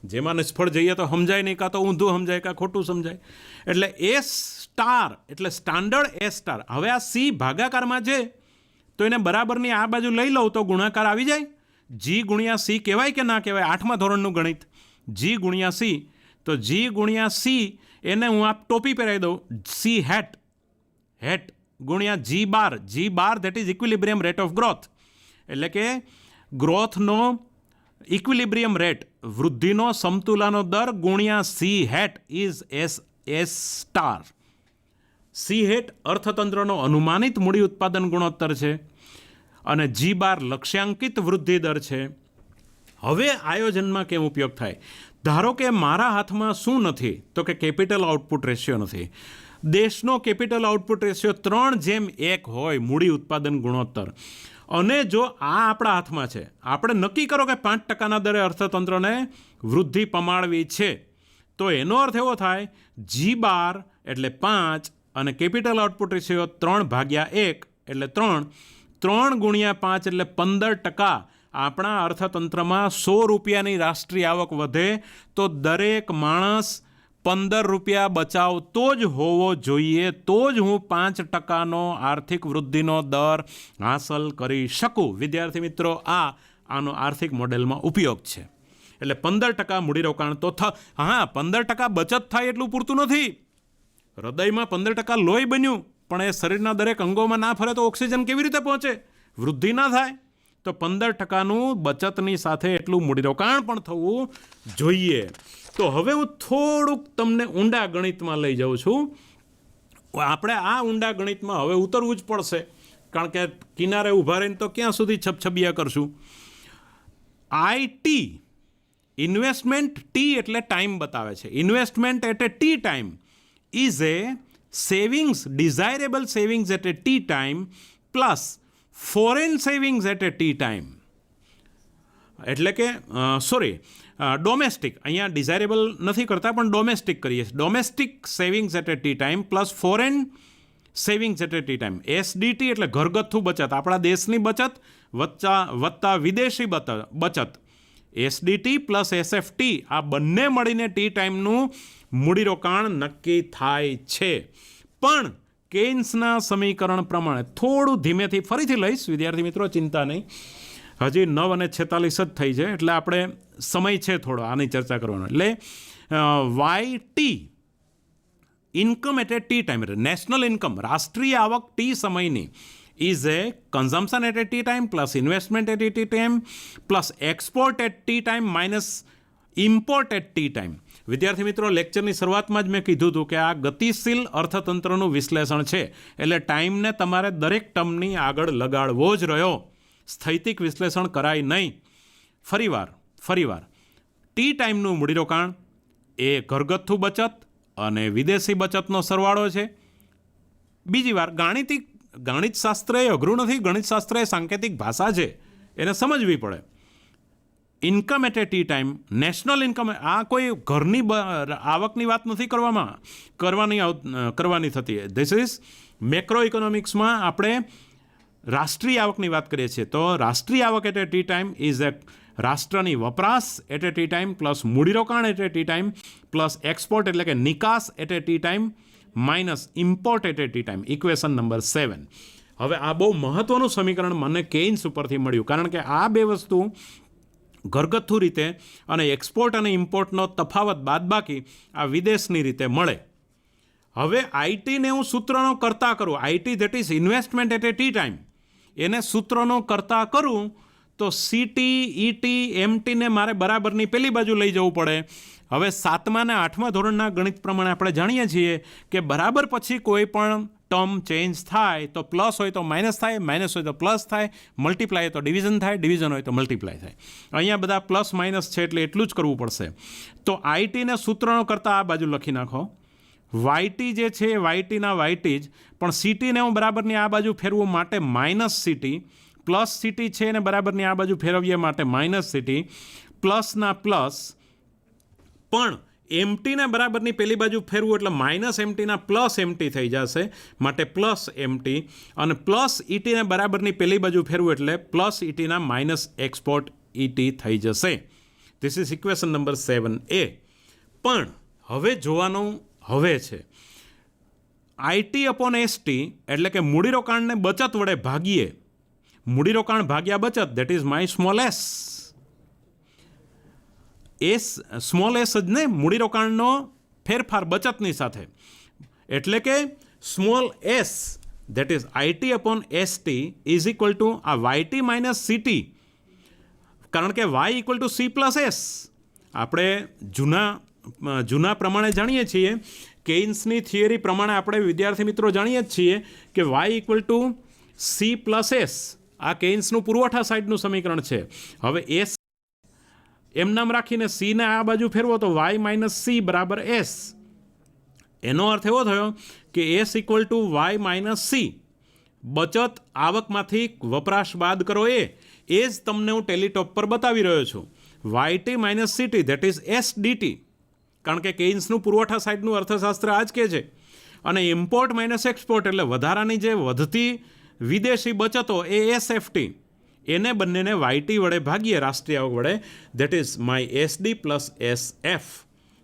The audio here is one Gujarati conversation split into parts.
જેમાં નિષ્ફળ જઈએ તો સમજાય નહીં, કાં તો ઊંધું સમજાય કાં ખોટું સમજાય. એટલે એ સ્ટાર એટલે સ્ટાન્ડર્ડ એ સ્ટાર. હવે આ સી ભાગાકારમાં છે તો એને બરાબરની આ બાજુ લઈ લઉં તો ગુણાકાર આવી જાય. જી ગુણ્યા સી કહેવાય કે ના કહેવાય? 8મા ધોરણનું ગણિત. જી ગુણ્યા સી, તો જી ગુણ્યા સી એને હું આ ટોપી પહેરાવી દઉં, સી હેટ હેટ ગુણ્યા G bar. G bar that is equilibrium rate of growth, એટલે કે ગ્રોથનો ઇક્વિલિબ્રિયમ રેટ, વૃદ્ધિનો સમતુલાનો દર ગુણ્યા C hat is S star. C hat અર્થતંત્રનો અનુમાનિત મૂડી ઉત્પાદન ગુણોત્તર છે અને જી બાર લક્ષ્યાંકિત વૃદ્ધિ દર છે. હવે આયોજનમાં કેમ ઉપયોગ થાય? ધારો કે મારા હાથમાં શું નથી, તો કે કેપિટલ આઉટપુટ રેશિયો નથી. દેશનો કેપિટલ આઉટપુટ રેશિયો 3:1 હોય મૂડી ઉત્પાદન ગુણોત્તર, અને જો આ આપણા હાથમાં છે, આપણે નક્કી કરો કે 5% દરે અર્થતંત્રને વૃદ્ધિ પમાડવી છે, તો એનો અર્થ એવો થાય જી બાર એટલે 5 અને કેપિટલ આઉટપુટ રેશિયો 3/1 એટલે 3. 3 ગુણ્યા 5 એટલે 15%. આપણા અર્થતંત્રમાં 100 રૂપિયાની રાષ્ટ્રીય આવક વધે તો દરેક માણસ 15 રૂપિયા બચાવતો જ હોવો જોઈએ, તો જ હું 5%નો આર્થિક વૃદ્ધિનો દર હાંસલ કરી શકું. વિદ્યાર્થી મિત્રો, આનો આર્થિક મોડેલમાં ઉપયોગ છે. એટલે 15% મૂડીરોકાણ તો 15% બચત થાય એટલું પૂરતું નથી. હૃદયમાં 15% લોહી બન્યું, પણ એ શરીરના દરેક અંગોમાં ના ફરે તો ઓક્સિજન કેવી રીતે પહોંચે? વૃદ્ધિ ના થાય. તો 15%નું બચતની સાથે એટલું મૂડીરોકાણ પણ થવું જોઈએ. તો હવે હું થોડુંક તમને ઊંડા ગણિતમાં લઈ જાઉં છું. આપણે આ ઊંડા ગણિતમાં હવે ઉતરવું જ પડશે, કારણ કે કિનારે ઊભા રહીને તો ક્યાં સુધી છબછબિયા કરશું. IT ઇન્વેસ્ટમેન્ટ, ટી એટલે ટાઈમ બતાવે છે. Investment at a T time is a savings, desirable savings at a T time plus foreign savings at a T time. એટલે કે ડોમેસ્ટિક, અહીંયા ડિઝાયરેબલ નથી કરતા પણ ડોમેસ્ટિક કરીએ. Domestic savings at a T time plus foreign savings at a T time. SDT એટલે ઘરગથ્થુ બચત, આપણા દેશની બચત વત્તા વિદેશી બચત. SDT પ્લસ SFT આ બંને મળીને ટી ટાઈમનું મૂડીરોકાણ નક્કી થાય છે. પણ કેન્સના સમીકરણ પ્રમાણે થોડું ધીમેથી ફરીથી લઈશ વિદ્યાર્થી મિત્રો, ચિંતા નહીં. હજી 9:46 જ થઈ છે, એટલે આપણે સમય છે થોડો આની ચર્ચા કરવાનો. એટલે YT income at a T time, national income, રાષ્ટ્રીય આવક ટી સમયની, is a consumption at a T time plus investment at a T time plus export at T time minus import at T time. વિદ્યાર્થી મિત્રો, લેક્ચરની શરૂઆતમાં જ મેં કીધું હતું કે આ ગતિશીલ અર્થતંત્રનું વિશ્લેષણ છે, એટલે ટાઈમને તમારે દરેક ટર્મની આગળ લગાડવો જ રહ્યો. સ્થૈતિક વિશ્લેષણ કરાય નહીં. ફરીવાર ટી ટાઈમનું મૂડીરોકાણ એ ઘરગથ્થુ બચત અને વિદેશી બચતનો સરવાળો છે. બીજી વાર, ગણિતશાસ્ત્ર એ અઘરું નથી, ગણિતશાસ્ત્ર એ સાંકેતિક ભાષા છે, એને સમજવી પડે. Income at a T time, national income, આ કોઈ ઘરની આવકની વાત નથી કરવાની થતી. ધીસ ઇઝ મેક્રો ઇકોનોમિક્સમાં આપણે રાષ્ટ્રીય આવકની વાત કરીએ છીએ. તો રાષ્ટ્રીય આવક at a T time is એ રાષ્ટ્રની વપરાશ at a T time plus મૂડીરોકાણ at a T time plus export એટલે કે નિકાસ at a T time minus import at a T time. Equation number 7. હવે આ બહુ મહત્વનું સમીકરણ મને કેઇન્સ ઉપરથી મળ્યું, કારણ કે આ બે વસ્તુ ઘરગથ્થુ રીતે અને એક્સપોર્ટ અને ઇમ્પોર્ટનો તફાવત બાદબાકી આ વિદેશની રીતે મળે. હવે આઈટીને હું સૂત્રનો કરતા કરું, IT that is investment at a T time, એને સૂત્રનો કરતા કરું તો સીટી, ઈટી, એમટીને મારે બરાબરની પેલી બાજુ લઈ જવું પડે. હવે 7મા અને 8મા ધોરણના ગણિત પ્રમાણે આપણે જાણીએ છીએ કે બરાબર પછી કોઈ પણ ટર્મ ચેન્જ થાય તો પ્લસ હોય તો માઇનસ થાય, માઇનસ હોય તો પ્લસ થાય, મલ્ટીપ્લાય હોય તો ડિવિઝન થાય, ડિવિઝન હોય તો મલ્ટીપ્લાય થાય. અહીંયા બધા પ્લસ માઇનસ છે એટલે એટલું જ કરવું પડશે. તો આઈટીને સૂત્રનો કરતાં આ બાજુ લખી નાખો. વાયટી જે છે વાયટીના વાયટી જ, પણ સીટીને હું બરાબરની આ બાજુ ફેરવું માટે માઇનસ સીટી, પ્લસ સીટી છે એને બરાબરની આ બાજુ ફેરવીએ માટે માઇનસ સીટી, પ્લસના પ્લસ, પણ એમટીને બરાબરની પેલી બાજુ ફેરવું એટલે માઇનસ એમટીના પ્લસ એમટી થઈ જશે, માટે પ્લસ એમટી, અને પ્લસ ઈટીને બરાબરની પેલી બાજુ ફેરવું એટલે પ્લસ ઈટીના માઇનસ એક્સપોર્ટ ઈટી થઈ જશે. This is equation number 7A. પણ હવે જોવાનું હવે છે આઈટી અપોન એસટી, એટલે કે મૂડીરોકાણને બચત વડે ભાગીએ. મૂડીરોકાણ ભાગ્યા બચત, that is my small S. Small S જ ને, મૂડીરોકાણનો ફેરફાર બચતની સાથે, એટલે કે small S that is IT upon ST is equal to આ વાયટી માઇનસ સીટી, કારણ કે Y equal to C plus S. આપણે જૂના પ્રમાણે જાણીએ છીએ, કેઇન્સની થિયરી પ્રમાણે આપણે વિદ્યાર્થી મિત્રો જાણીએ જ છીએ કે Y equal to C plus S. આ કેઇન્સનું પુરવઠા સાઈડનું સમીકરણ છે. હવે એસ એમ નામ રાખીને સીને આ બાજુ ફેરવો તો વાય માઇનસ સી બરાબર એસ. એનો અર્થ એવો થયો કે S equal to Y minus C. બચત આવકમાંથી વપરાશ બાદ કરો એ જ તમને હું ટેલીટોપ પર બતાવી રહ્યો છું. YT minus CT that is S DT, કારણ કે કેઇન્સનું પુરવઠા સાઈડનું અર્થશાસ્ત્ર આ જ કહે છે. અને ઇમ્પોર્ટ માઇનસ એક્સપોર્ટ એટલે વધારાની જે વધતી વિદેશી બચતો એ એસએફટી, એને બંનેને વાયટી વડે ભાગીએ, રાષ્ટ્રીય આવક વડે, that is my SD plus SF.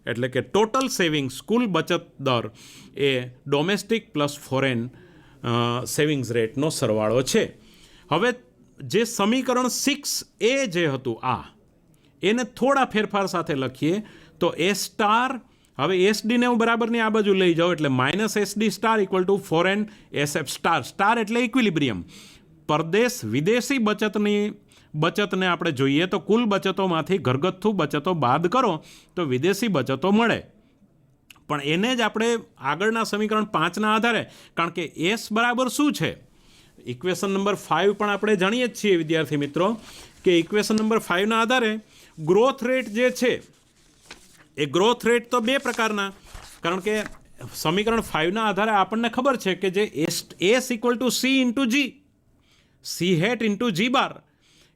એટલે કે ટોટલ સેવિંગ્સ, કુલ બચત દર એ ડોમેસ્ટિક પ્લસ ફોરેન સેવિંગ્સ રેટનો સરવાળો છે. હવે જે સમીકરણ 6A જે હતું એને થોડા ફેરફાર સાથે લખીએ તો એ સ્ટાર, હવે એસડીને હું બરાબરની આ બાજુ લઈ જાઉં એટલે minus SD star equal to foreign SF star. Star એટલે ઇક્વિલિબ્રિયમ. પરદેશ વિદેશી બચતને આપણે જોઈએ તો કુલ બચતોમાંથી ઘરગથ્થુ બચતો બાદ કરો તો વિદેશી બચતો મળે. પણ એને જ આપણે આગળના સમીકરણ 5ના આધારે, કારણ કે એસ બરાબર શું છે, ઇક્વેશન નંબર 5 પણ આપણે જાણીએ જ છીએ વિદ્યાર્થી મિત્રો કે ઇક્વેશન નંબર 5ના આધારે ગ્રોથ રેટ જે છે એ ગ્રોથ રેટ તો બે પ્રકારના, કારણ કે સમીકરણ 5ના આધારે આપણને ખબર છે કે જે S equal to C into G, C hat into G bar,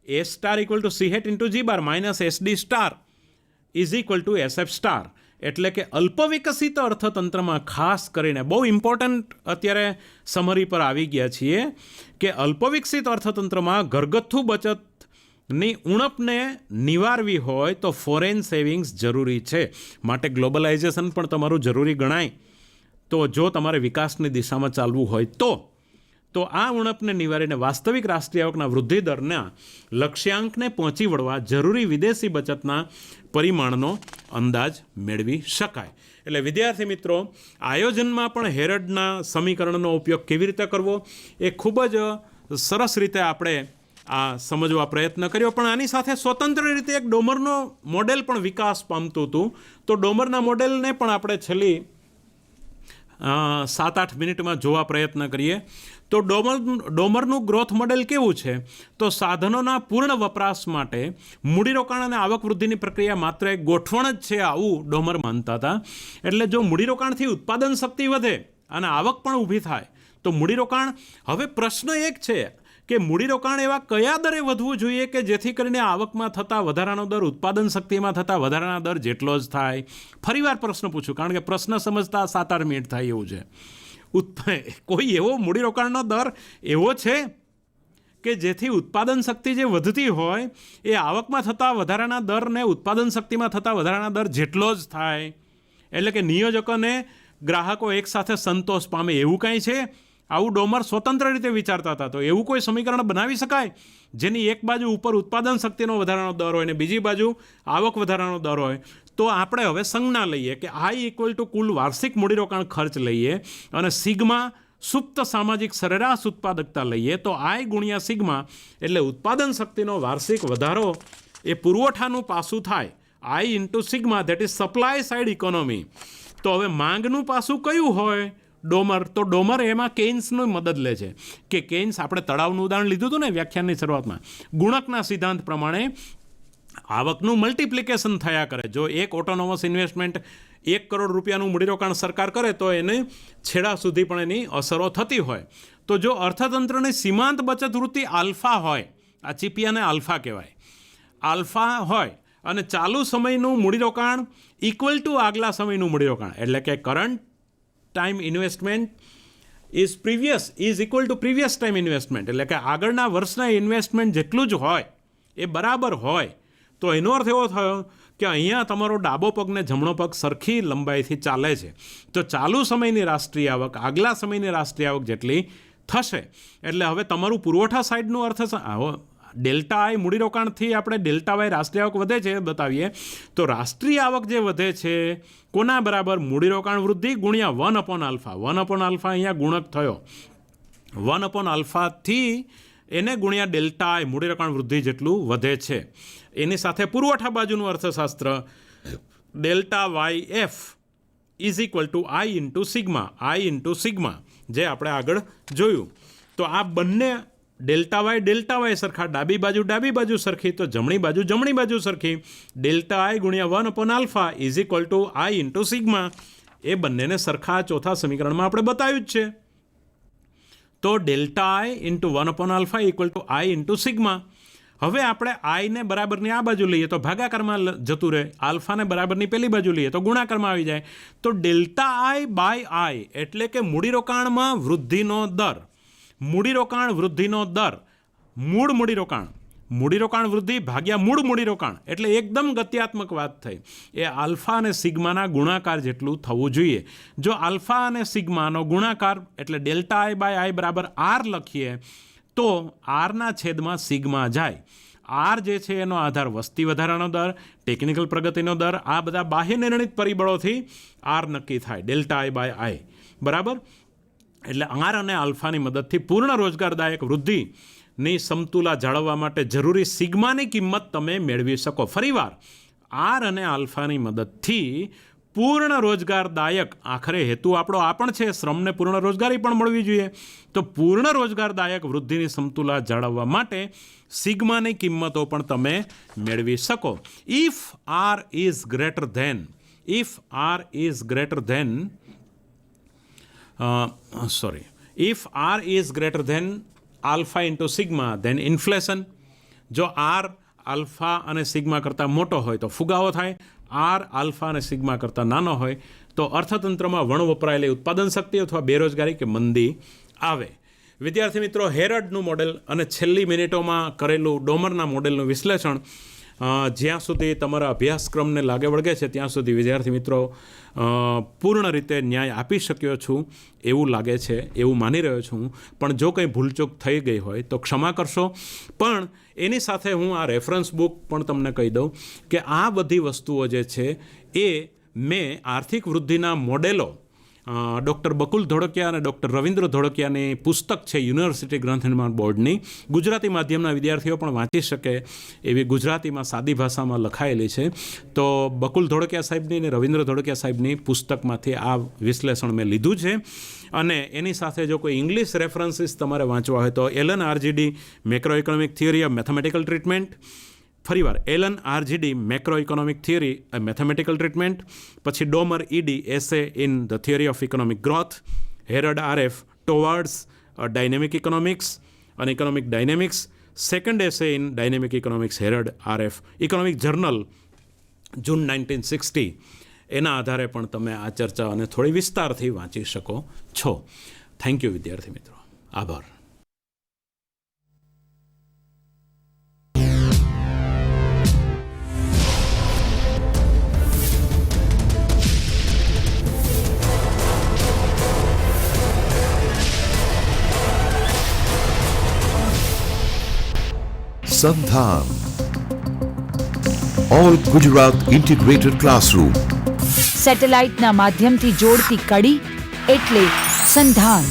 એ star equal to C hat into G bar minus SD star is equal to SF star. એટલે કે અલ્પવિકસિત અર્થતંત્રમાં ખાસ કરીને બહુ ઇમ્પોર્ટન્ટ અત્યારે સમરી પર આવી ગયા છીએ કે અલ્પવિકસિત અર્થતંત્રમાં ઘરગથ્થુ બચતની ઉણપને નિવારવી હોય તો ફોરેન સેવિંગ્સ જરૂરી છે. માટે ગ્લોબલાઇઝેશન પણ તમારું જરૂરી ગણાય. તો જો તમારે વિકાસની દિશામાં ચાલવું હોય તો આ ઉણપને નિવારીને વાસ્તવિક રાષ્ટ્રીય આવકના વૃદ્ધિ દરના લક્ષ્યાંકને પહોંચી વળવા જરૂરી વિદેશી બચતના પરિમાણનો અંદાજ મેળવી શકાય. એટલે વિદ્યાર્થી મિત્રો, આયોજનમાં પણ હેરડના સમીકરણનો ઉપયોગ કેવી રીતે કરવો એ ખૂબ જ સરસ રીતે આપણે આ સમજવા પ્રયત્ન કર્યો. પણ આની સાથે સ્વતંત્ર રીતે એક ડોમરનો મોડેલ પણ વિકાસ પામતું હતું. તો ડોમરના મોડેલને પણ આપણે છેલ્લી 7-8 મિનિટમાં જોવા પ્રયત્ન કરીએ. તો ડોમરનું ગ્રોથ મોડેલ કેવું છે, તો સાધનોના પૂર્ણ વપરાશ માટે મૂડીરોકાણ અને આવક વૃદ્ધિની પ્રક્રિયા માત્ર એક ગોઠવણ જ છે, આવું ડોમર માનતા હતા. એટલે જો મૂડીરોકાણથી ઉત્પાદન શક્તિ વધે અને આવક પણ ઊભી થાય તો મૂડીરોકાણ, હવે પ્રશ્ન એક છે કે મૂડીરોકાણ એવા કયા દરે વધવું જોઈએ કે જેથી કરીને આવકમાં થતા વધારાનો દર ઉત્પાદન શક્તિમાં થતા વધારાના દર જેટલો જ થાય. ફરીવાર પ્રશ્ન પૂછું, કારણ કે પ્રશ્ન સમજતા 7-8 મિનિટ થાય એવું છે. કોઈ એવો મૂડીરોકાણનો દર એવો છે કે જેથી ઉત્પાદન શક્તિ જે વધતી હોય એ આવકમાં થતા વધારાના દરને ઉત્પાદન શક્તિમાં થતા વધારાના દર જેટલો જ થાય. એટલે કે નિયોજકોને ગ્રાહકો એકસાથે સંતોષ પામે એવું કાંઈ છે? આવું ડોમર સ્વતંત્ર રીતે વિચારતા હતા. તો એવું કોઈ સમીકરણ બનાવી શકાય જેની એક બાજુ ઉપર ઉત્પાદન શક્તિનો વધારાનો દર હોય ને બીજી બાજુ આવક વધારાનો દર હોય? તો આપણે હવે સંજ્ઞા લઈએ કે આઈ ઇક્વલ ટુ કુલ વાર્ષિક મૂડીરોકાણ ખર્ચ લઈએ અને સિગ્મા સુપ્ત સામાજિક સરેરાશ ઉત્પાદકતા લઈએ. તો આઈ ગુણ્યા સિગ્મા એટલે ઉત્પાદન શક્તિનો વાર્ષિક વધારો એ પુરવઠાનું પાસું થાય. I into sigma that is supply side economy. તો હવે માંગનું પાસું કયું હોય? ડોમર. તો ડોમર એમાં કેઇન્સની મદદ લે છે કે કેઇન્સ, આપણે તળાવનું ઉદાહરણ લીધું હતું ને વ્યાખ્યાનની શરૂઆતમાં, ગુણકના સિદ્ધાંત પ્રમાણે આવકનું મલ્ટિપ્લિકેશન થયા કરે. જો એક ઓટોનોમસ ઇન્વેસ્ટમેન્ટ 1 કરોડ રૂપિયાનું મૂડીરોકાણ સરકાર કરે તો એને છેડા સુધી પણ એની અસરો થતી હોય. તો જો અર્થતંત્રની સીમાંત બચત વૃત્તિ આલ્ફા હોય, આ ચીપિયાને આલ્ફા કહેવાય, આલ્ફા હોય અને ચાલુ સમયનું મૂડીરોકાણ ઇક્વલ ટુ આગલા સમયનું મૂડીરોકાણ, એટલે કે current time investment is equal two previous time investment, એટલે કે આગળના વર્ષના ઇન્વેસ્ટમેન્ટ જેટલું જ હોય એ બરાબર હોય, તો એનો અર્થ એવો થયો કે અહીંયા તમારો ડાબો પગ ને જમણો પગ સરખી લંબાઈથી ચાલે છે, તો ચાલુ સમયની રાષ્ટ્રીય આવક આગલા સમયની રાષ્ટ્રીય આવક જેટલી થશે. એટલે હવે તમારું પુરવઠા સાઈડનું અર્થ ડેલ્ટા આઈ મૂડીરોકાણથી આપણે ડેલ્ટા વાય રાષ્ટ્રીય આવક વધે છે બતાવીએ, તો રાષ્ટ્રીય આવક જે વધે છે કોના બરાબર? મૂડીરોકાણ વૃદ્ધિ ગુણ્યા 1/α. 1/α અહીંયા ગુણક થયો, 1/α એને ગુણ્યા ડેલ્ટા આઈ મૂડીરોકાણ વૃદ્ધિ જેટલું વધે છે. એની સાથે પુરવઠા બાજુનું અર્થશાસ્ત્ર delta Y F is equal to I into sigma જે આપણે આગળ જોયું. તો આ બંને ડેલ્ટા વાય સરખા, ડાબી બાજુ સરખી, તો જમણી બાજુ સરખી. ડેલ્ટા આઈ ગુણ્યા 1/α is equal to I into sigma, એ બંનેને સરખા ચોથા સમીકરણમાં આપણે બતાવ્યું જ છે. તો delta I into 1/α equal to I into sigma. હવે આપણે આઈને બરાબરની આ બાજુ લઈએ તો ભાગાકારમાં જતું રહે, આલ્ફાને બરાબરની પેલી બાજુ લઈએ તો ગુણાકારમાં આવી જાય. તો ડેલ્ટા આઈ બાય આઈ એટલે કે મૂડીરોકાણમાં વૃદ્ધિનો દર, મૂડીરોકાણ વૃદ્ધિ ભાગ્યા મૂળ મૂડીરોકાણ, એટલે એકદમ ગત્યાત્મક વાત થઈ. એ આલ્ફા અને સિગ્માના ગુણાકાર જેટલું થવું જોઈએ. જો આલ્ફા અને સિગ્માનો ગુણાકાર એટલે ડેલ્ટા આઈ બાય આઈ બરાબર આર લખીએ તો આરના છેદમાં સિગ્મા જાય. આર જે છે એનો આધાર વસ્તી વધારાનો દર, ટેકનિકલ પ્રગતિનો દર, આ બધા બાહ્ય નિર્ણિત પરિબળોથી આર નક્કી થાય, ડેલ્ટા આઈ બાય આઈ બરાબર. એટલે આર અને આલ્ફાની મદદથી પૂર્ણ રોજગારદાયક વૃદ્ધિની સમતુલા જાળવવા માટે જરૂરી સિગ્માની કિંમત તમે મેળવી શકો. ફરીવાર, આર અને આલ્ફાની મદદથી પૂર્ણ રોજગારદાયક, આખરે હેતુ આપણો આ પણ છે, શ્રમને પૂર્ણ રોજગારી પણ મળવી જોઈએ, તો પૂર્ણ રોજગારદાયક વૃદ્ધિની સમતુલા જાળવવા માટે સિગ્માની કિંમતો પણ તમે મેળવી શકો. If R is greater than alpha into sigma then inflation. જો આર આલ્ફા અને સિગ્મા કરતાં મોટો હોય તો ફુગાવો થાય, આર આલ્ફા અને સિગ્મા કરતાં નાનો હોય તો અર્થતંત્રમાં વપરાયેલી ઉત્પાદન શક્તિ અથવા બેરોજગારી કે મંદી આવે. વિદ્યાર્થી મિત્રો, હેરડનું મોડેલ અને છેલ્લી મિનિટોમાં કરેલું ડોમરના મોડેલનું વિશ્લેષણ જ્યાં સુધી તમારા અભ્યાસક્રમને લાગે વળગે છે ત્યાં સુધી વિદ્યાર્થી મિત્રો પૂર્ણ રીતે ન્યાય આપી શક્યો છું એવું લાગે છે, એવું માની રહ્યો છું. પણ જો કંઈ ભૂલચૂક થઈ ગઈ હોય તો ક્ષમા કરશો. પણ એની સાથે હું આ રેફરન્સ બુક પણ તમને કહી દઉં કે આ બધી વસ્તુઓ જે છે એ મેં આર્થિક વૃદ્ધિના મોડેલો ડૉક્ટર બકુલ ધોળકિયા અને ડૉક્ટર રવિન્દ્ર ધોળકિયાની પુસ્તક છે યુનિવર્સિટી ગ્રંથ નિર્માણ બોર્ડની, ગુજરાતી માધ્યમના વિદ્યાર્થીઓ પણ વાંચી શકે એવી ગુજરાતીમાં સાદી ભાષામાં લખાયેલી છે. તો બકુલ ધોળકિયા સાહેબની અને રવિન્દ્ર ધોળકિયા સાહેબની પુસ્તકમાંથી આ વિશ્લેષણ મેં લીધું છે. અને એની સાથે જો કોઈ ઇંગ્લિશ રેફરન્સીસ તમારે વાંચવા હોય તો Allen RGD macro economic theory of mathematical treatment, ફરીવાર Allen RGD macro economic theory mathematical treatment, પછી Domar ED essay in the theory of economic growth, Harrod RF towards dynamic economics અને economic dynamics, second essay in dynamic economics Harrod RF, economic journal June 1960. એના આધારે પણ તમે આ ચર્ચા અને થોડી વિસ્તારથી વાંચી શકો છો. થેન્ક યુ વિદ્યાર્થી મિત્રો, આભાર. Sandhan All Gujarat Integrated Classroom સેટેલાઇટના માધ્યમથી જોડતી કડી એટલે સંધાન.